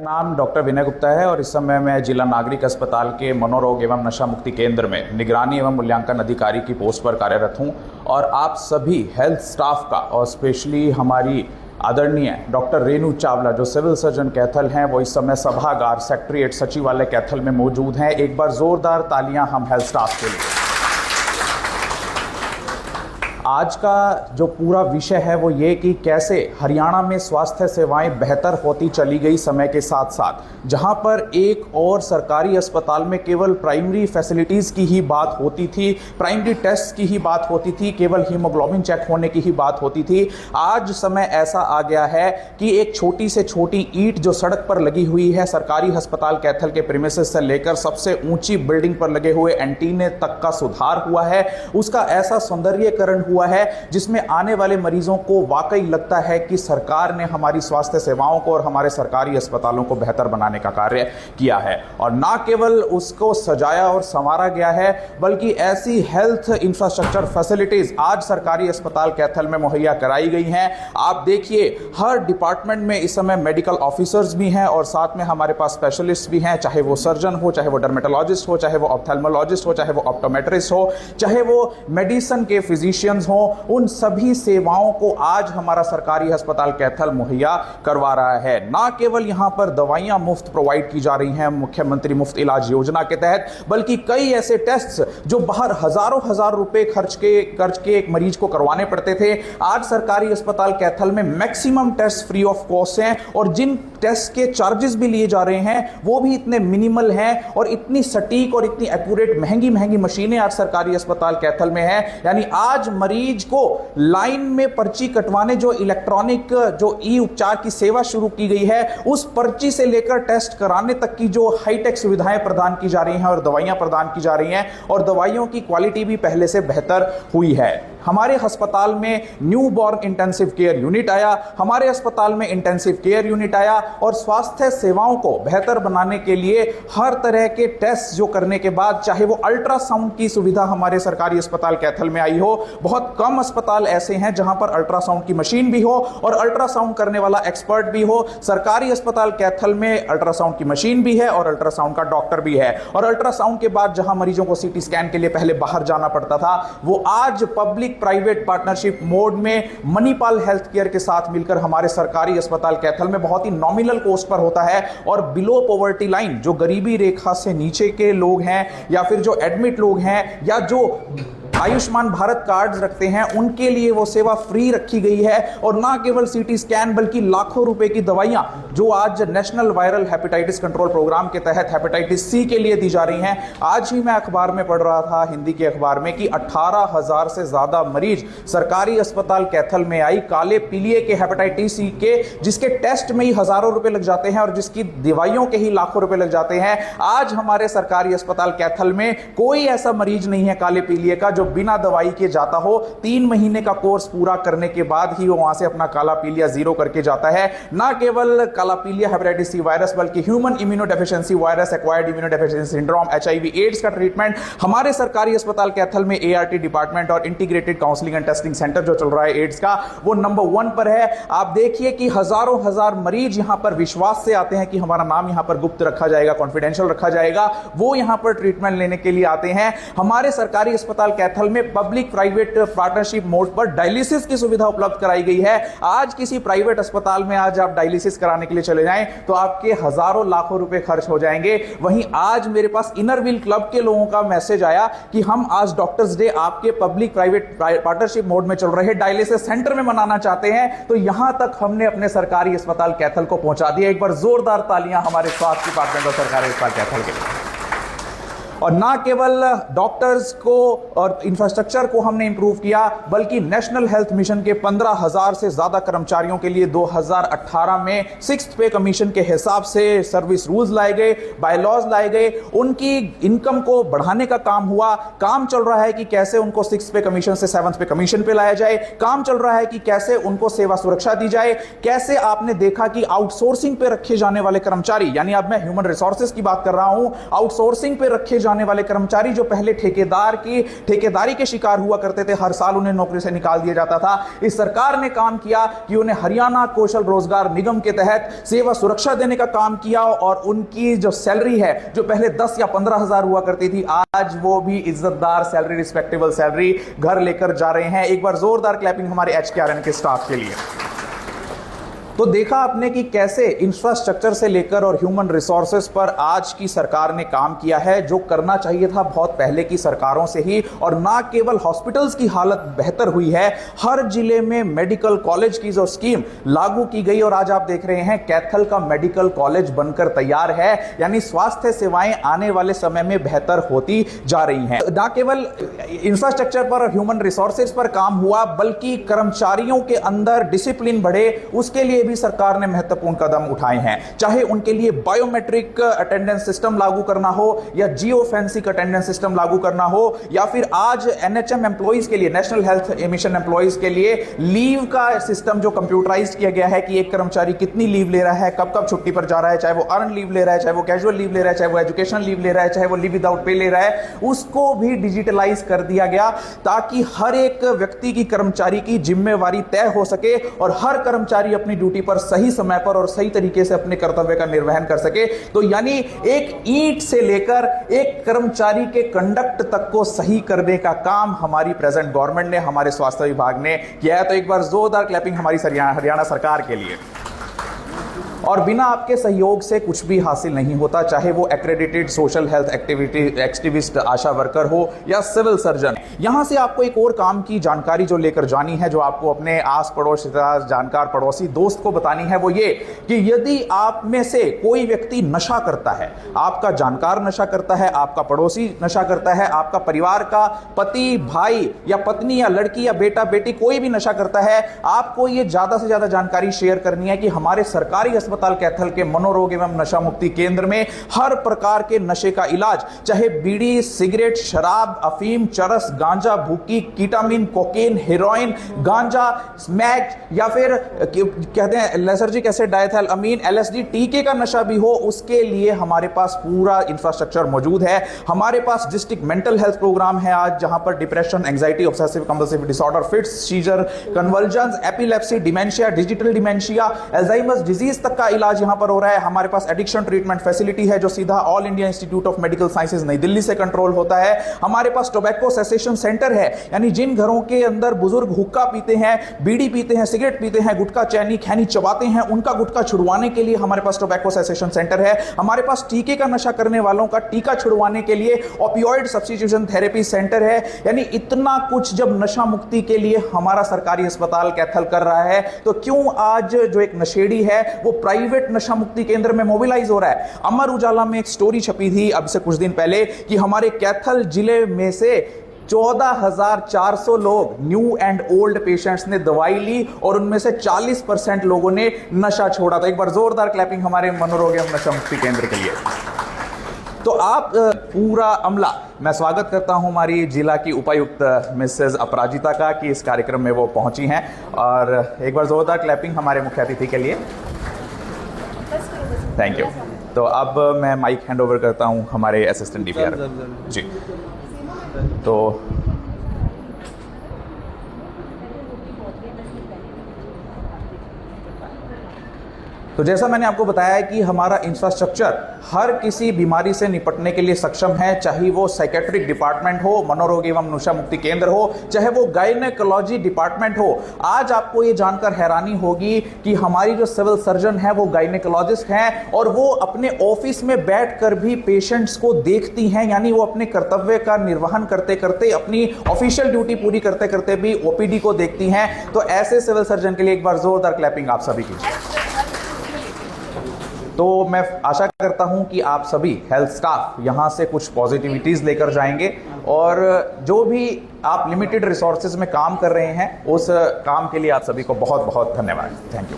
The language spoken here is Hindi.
नाम डॉक्टर विनय गुप्ता है और इस समय मैं जिला नागरिक अस्पताल के मनोरोग एवं नशा मुक्ति केंद्र में निगरानी एवं मूल्यांकन अधिकारी की पोस्ट पर कार्यरत हूं। और आप सभी हेल्थ स्टाफ का और स्पेशली हमारी आदरणीय डॉक्टर रेणु चावला जो सिविल सर्जन कैथल हैं, वो इस समय सभागार सेक्रेटरीट सचिवालय कैथल में मौजूद हैं। एक बार जोरदार तालियां हम हेल्थ स्टाफ के लिए। आज का जो पूरा विषय है वो ये कि कैसे हरियाणा में स्वास्थ्य सेवाएं बेहतर होती चली गई समय के साथ साथ। जहां पर एक और सरकारी अस्पताल में केवल प्राइमरी फैसिलिटीज़ की ही बात होती थी, प्राइमरी टेस्ट की ही बात होती थी, केवल हीमोग्लोबिन चेक होने की ही बात होती थी। आज समय ऐसा आ गया है कि एक छोटी से छोटी ईंट जो सड़क पर लगी हुई है सरकारी अस्पताल कैथल के प्रीमिसेस से लेकर सबसे ऊंची बिल्डिंग पर लगे हुए एंटीने तक का सुधार हुआ है। उसका ऐसा सौंदर्यीकरण हुआ है जिसमें आने वाले मरीजों को वाकई लगता है कि सरकार ने हमारी स्वास्थ्य सेवाओं को और हमारे सरकारी अस्पतालों को बेहतर बनाने का कार्य किया है। और ना केवल उसको सजाया और संवारा गया है बल्कि ऐसी हेल्थ इंफ्रास्ट्रक्चर फैसिलिटीज आज सरकारी अस्पताल कैथल में मुहैया कराई गई हैं। आप देखिए हर डिपार्टमेंट में इस समय मेडिकल ऑफिसर्स भी हैं और साथ में हमारे पास स्पेशलिस्ट भी हैं, चाहे वो सर्जन हो, चाहे वो डर्मेटोलॉजिस्ट हो, चाहे वो ऑप्थेल्मोलॉजिस्ट हो, चाहे वो ऑप्टोमेट्रिस्ट हो, चाहे वो मेडिसिन के फिजिशियंस हो। उन सभी सेवाओं को आज हमारा सरकारी अस्पताल कैथल मुहैया करवा रहा है। ना केवल यहां पर दवाइयां मुफ्त प्रोवाइड की जा रही हैं मुख्यमंत्री मुफ्त इलाज योजना के तहत, बल्कि कई ऐसे टेस्ट जो बाहर हजारों हजार रुपए खर्च के एक मरीज को करवाने पड़ते थे, आज सरकारी अस्पताल कैथल में maximum test free of cost हैं। और जिन टेस्ट के चार्जेस भी लिए जा रहे हैं वो भी इतने मिनिमल हैं और इतनी सटीक और इतनी एक्यूरेट महंगी महंगी मशीनें आज सरकारी अस्पताल कैथल में है। यानी आज मरीज को लाइन में पर्ची कटवाने जो इलेक्ट्रॉनिक जो ई उपचार की सेवा शुरू की गई है, उस पर्ची से लेकर टेस्ट कराने तक की जो हाईटेक सुविधाएं प्रदान की जा रही हैं और दवाइयां प्रदान की जा रही हैं और दवाइयों की क्वालिटी भी पहले से बेहतर हुई है। हमारे अस्पताल में new born intensive care unit आया, हमारे अस्पताल में इंटेंसिव केयर यूनिट आया और स्वास्थ्य सेवाओं को बेहतर बनाने के लिए हर तरह के टेस्ट जो करने के बाद, चाहे वो अल्ट्रासाउंड की सुविधा हमारे सरकारी अस्पताल कैथल में आई हो। बहुत कम अस्पताल ऐसे हैं जहां पर अल्ट्रासाउंड की मशीन भी हो और अल्ट्रासाउंड करने वाला एक्सपर्ट भी हो। सरकारी अस्पताल कैथल में अल्ट्रासाउंड की मशीन भी है और अल्ट्रासाउंड का डॉक्टर भी है। और अल्ट्रासाउंड के बाद जहां मरीजों को सीटी स्कैन के लिए पहले बाहर जाना पड़ता था, वो आज पब्लिक प्राइवेट पार्टनरशिप मोड में मणिपाल हेल्थ केयर के साथ मिलकर हमारे सरकारी अस्पताल कैथल में बहुत ही नॉमिनल कॉस्ट पर होता है। और बिलो पॉवर्टी लाइन जो गरीबी रेखा से नीचे के लोग हैं या फिर जो एडमिट लोग हैं या जो आयुष्मान भारत कार्ड्स रखते हैं, उनके लिए वो सेवा फ्री रखी गई है। और ना केवल सीटी स्कैन बल्कि लाखों रुपए की दवाइयां जो आज national viral hepatitis control programme के तहत हेपेटाइटिस सी के लिए दी जा रही हैं। आज ही मैं अखबार में पढ़ रहा था, हिंदी के अखबार में, कि 18,000 से ज्यादा मरीज सरकारी अस्पताल कैथल में आई काले पीलिए के हेपेटाइटिस सी के, जिसके टेस्ट में ही हजारों रुपए लग जाते हैं और जिसकी दवाइयों के ही लाखों रुपए लग जाते हैं। आज हमारे सरकारी अस्पताल कैथल में कोई ऐसा मरीज नहीं है काले पीलिए का जो बिना दवाई के जाता हो। 3 महीने का कोर्स पूरा करने के बाद ही वो वहां से अपना काला पीलिया जीरो करके जाता है। ना केवल काला पीलिया हेपेटाइटिस सी वायरस बल्कि human immunodeficiency virus, acquired immunodeficiency syndrome, HIV AIDS का ट्रीटमेंट हमारे सरकारी अस्पताल कैथल में ART डिपार्टमेंट और integrated counselling and testing centre जो चल रहा है एड्स का, वो नंबर 1 पर है। आप देखिए कि हजारों हजार मरीज यहां पर विश्वास से आते हैं कि हमारा नाम यहां पर गुप्त रखा जाएगा, कॉन्फिडेंशियल रखा जाएगा, वो यहां पर ट्रीटमेंट लेने के लिए आते हैं। हमारे सरकारी अस्पताल कैथल में पब्लिक प्राइवेट पार्टनरशिप मोड पर डायलिसिस की सुविधा उपलब्ध कराई गई है। आज किसी प्राइवेट अस्पताल में आज आप डायलिसिस कराने के लिए चले जाएं तो आपके हजारों लाखों रुपए खर्च हो जाएंगे। वहीं आज मेरे पास इनर व्हील क्लब के लोगों का मैसेज आया कि हम आज डॉक्टर्स डे आपके पब्लिक प्राइवेट पार्टनरशिप मोड में चल रहे डायलिसिस सेंटर में मनाना चाहते हैं। तो यहां तक हमने अपने सरकारी अस्पताल कैथल को पहुंचा दिया। एक बार जोरदार तालियां हमारे स्वास्थ्य डिपार्टमेंट और सरकारी अस्पताल कैथल के लिए। और ना केवल डॉक्टर्स को और इंफ्रास्ट्रक्चर को हमने इंप्रूव किया बल्कि नेशनल हेल्थ मिशन के 15,000 से ज्यादा कर्मचारियों के लिए 2018 में 6th पे कमीशन के हिसाब से सर्विस रूल्स लाए गए, बायलॉज लाए गए। उनकी इनकम को बढ़ाने का काम हुआ। काम चल रहा है कि कैसे उनको 6th पे कमीशन से 7th पे कमीशन पे लाया जाए। काम चल रहा है कि कैसे उनको सेवा सुरक्षा दी जाए। कैसे आपने देखा कि आउटसोर्सिंग पे रखे जाने वाले कर्मचारी, यानी अब मैं ह्यूमन रिसोर्सेज की बात कर रहा हूं, आउटसोर्सिंग पे रखे जाने वाले कर्मचारी जो पहले ठेकेदारी के शिकार हुआ करते थे, हर साल उन्हें नौकरी से निकाल दिया जाता था, इस सरकार ने काम किया कि उन्हें हरियाणा कौशल रोजगार निगम के तहत सेवा सुरक्षा देने का काम किया और उनकी जो सैलरी है, जो पहले 10 या 15 हजार हुआ करती थी, आज वो भी इज्जतदार सैलरी, रिस्पेक्टेबल सैलरी घर लेकर जा रहे हैं। एक बार जोरदार क्लैपिंग हमारे HKRN के स्टाफ के लिए। तो देखा आपने कि कैसे इंफ्रास्ट्रक्चर से लेकर और ह्यूमन रिसोर्सेज पर आज की सरकार ने काम किया है, जो करना चाहिए था बहुत पहले की सरकारों से ही। और ना केवल हॉस्पिटल्स की हालत बेहतर हुई है, हर जिले में मेडिकल कॉलेज की जो स्कीम लागू की गई और आज आप देख रहे हैं कैथल का मेडिकल कॉलेज बनकर तैयार है। यानी स्वास्थ्य सेवाएं आने वाले समय में बेहतर होती जा रही हैं। ना केवल इंफ्रास्ट्रक्चर पर और ह्यूमन रिसोर्सेज पर काम हुआ, बल्कि कर्मचारियों के अंदर डिसिप्लिन बढ़े, उसके लिए भी सरकार ने महत्वपूर्ण कदम उठाए हैं। चाहे उनके लिए बायोमेट्रिक अटेंडेंस सिस्टम लागू करना हो, या जियो फेंसिंग अटेंडेंस सिस्टम लागू करना हो, या फिर आज NHM एम्प्लॉइज के लिए, नेशनल हेल्थ मिशन एम्प्लॉइज के लिए लीव का सिस्टम जो कंप्यूटराइज किया गया है कि एक कर्मचारी कितनी लीव ले रहा है, कब कब छुट्टी पर जा रहा है, चाहे वो अर्न लीव ले रहा है, चाहे वो कैजुअल लीव ले रहा है, चाहे वो एजुकेशन लीव ले रहा है, चाहे वो लीव विदाउट पे ले रहा है, उसको भी डिजिटलाइज कर दिया गया ताकि हर एक व्यक्ति की, कर्मचारी की जिम्मेवारी तय हो सके और हर कर्मचारी अपनी ड्यूटी पर सही समय पर और सही तरीके से अपने कर्तव्य का निर्वहन कर सके। तो यानी एक ईंट से लेकर एक कर्मचारी के कंडक्ट तक को सही करने का काम हमारी प्रेजेंट गवर्नमेंट ने, हमारे स्वास्थ्य विभाग ने किया है। तो एक बार जोरदार क्लैपिंग हमारी हरियाणा सरकार के लिए। और बिना आपके सहयोग से कुछ भी हासिल नहीं होता, चाहे वो एक्रेडिटेड सोशल हेल्थ एक्टिविस्ट आशा वर्कर हो या सिविल सर्जन। यहां से आपको एक और काम की जानकारी जो लेकर जानी है, जो आपको अपने आस पड़ोस, जानकार, पड़ोसी, दोस्त को बतानी है, वो ये कि यदि आप में से कोई व्यक्ति नशा करता है, आपका जानकार नशा करता है, आपका पड़ोसी नशा करता है, आपका परिवार का पति, भाई या पत्नी या लड़की या बेटा बेटी कोई भी नशा करता है, आपको ये ज्यादा से ज्यादा जानकारी शेयर करनी है कि हमारे सरकारी अस्पताल कैथल के मनोरोग एवं नशा मुक्ति केंद्र में हर प्रकार के नशे का इलाज, चाहे बीड़ी, सिगरेट, शराब, अफीम, चरस, गांजा, भूकी, कीटामिन, कोकेन, हेरोइन, गांजा, स्मैक या फिर कहते हैं लेसर्जिक एसिड, डायथाइल अमीन, LSD, टीके का नशा भी हो, उसके लिए हमारे पास पूरा इंफ्रास्ट्रक्चर मौजूद है। हमारे पास डिस्ट्रिक्ट मेंटल हेल्थ प्रोग्राम है आज, जहां पर depression, anxiety, obsessive compulsive disorder, fits, seizure, conversions, epilepsy, dementia, digital dementia, Alzheimer's disease तक का इलाज यहां पर हो रहा है। हमारे पास एडिक्शन ट्रीटमेंट फैसिलिटी है जो सीधा all India institute of medical sciences नई दिल्ली से कंट्रोल होता है। हमारे पास टोबैको सेसेशन सेंटर है, यानी जिन घरों के अंदर बुजुर्ग हुक्का पीते हैं, बीड़ी पीते हैं, सिगरेट पीते हैं, गुटखा, चैनी, खैनी चबाते हैं, उनका गुटखा छुड़वाने के लिए हमारे पास टोबैको सेसेशन सेंटर है। हमारे पास टीके का नशा करने वालों का टीका छुड़वाने के लिए ओपियोइड सब्स्टिट्यूशन थेरेपी सेंटर है। यानी इतना कुछ जब नशा मुक्ति के लिए हमारा सरकारी अस्पताल कैथल कर रहा है, तो क्यों आज जो एक नशेड़ी है वो प्राइवेट नशा मुक्ति केंद्र में मोबिलाइज हो रहा है। अमर उजाला में एक स्टोरी छपी थी अब से कुछ दिन पहले कि हमारे कैथल जिले में से 14,400 लोग न्यू एंड ओल्ड पेशेंट्स ने दवाई ली और उनमें से 40% लोगों ने नशा छोड़ा। तो एक बार जोरदार क्लैपिंग हमारे मनोरोग एवं नशा मुक्ति केंद्र के लिए। तो आप पूरा अमला, मैं स्वागत करता हूं हमारी जिला की उपायुक्त मिसेज अपराजिता का कि इस कार्यक्रम में वो पहुंची हैं, और एक बार जोरदार क्लैपिंग हमारे मुख्य अतिथि के लिए। Thank you. तो अब मैं माइक हैंड ओवर करता हूं हमारे असिस्टेंट DPR जी। तो जैसा मैंने आपको बताया कि हमारा इंफ्रास्ट्रक्चर हर किसी बीमारी से निपटने के लिए सक्षम है, चाहे वो साइकेट्रिक डिपार्टमेंट हो, मनोरोग एवं नशा मुक्ति केंद्र हो, चाहे वो गायनेकोलॉजी डिपार्टमेंट हो। आज आपको ये जानकर हैरानी होगी कि हमारी जो सिविल सर्जन है वो गायनेकोलॉजिस्ट हैं और वो अपने ऑफिस में बैठकर भी पेशेंट्स को देखती हैं, यानी वो अपने कर्तव्य का निर्वहन करते करते, अपनी ऑफिशियल ड्यूटी पूरी करते करते भी OPD को देखती हैं। तो ऐसे सिविल सर्जन के लिए एक बार जोरदार क्लैपिंग आप सभी की। तो मैं आशा करता हूं कि आप सभी हेल्थ स्टाफ यहां से कुछ पॉजिटिविटीज लेकर जाएंगे, और जो भी आप लिमिटेड रिसोर्सेज में काम कर रहे हैं उस काम के लिए आप सभी को बहुत बहुत धन्यवाद। Thank you.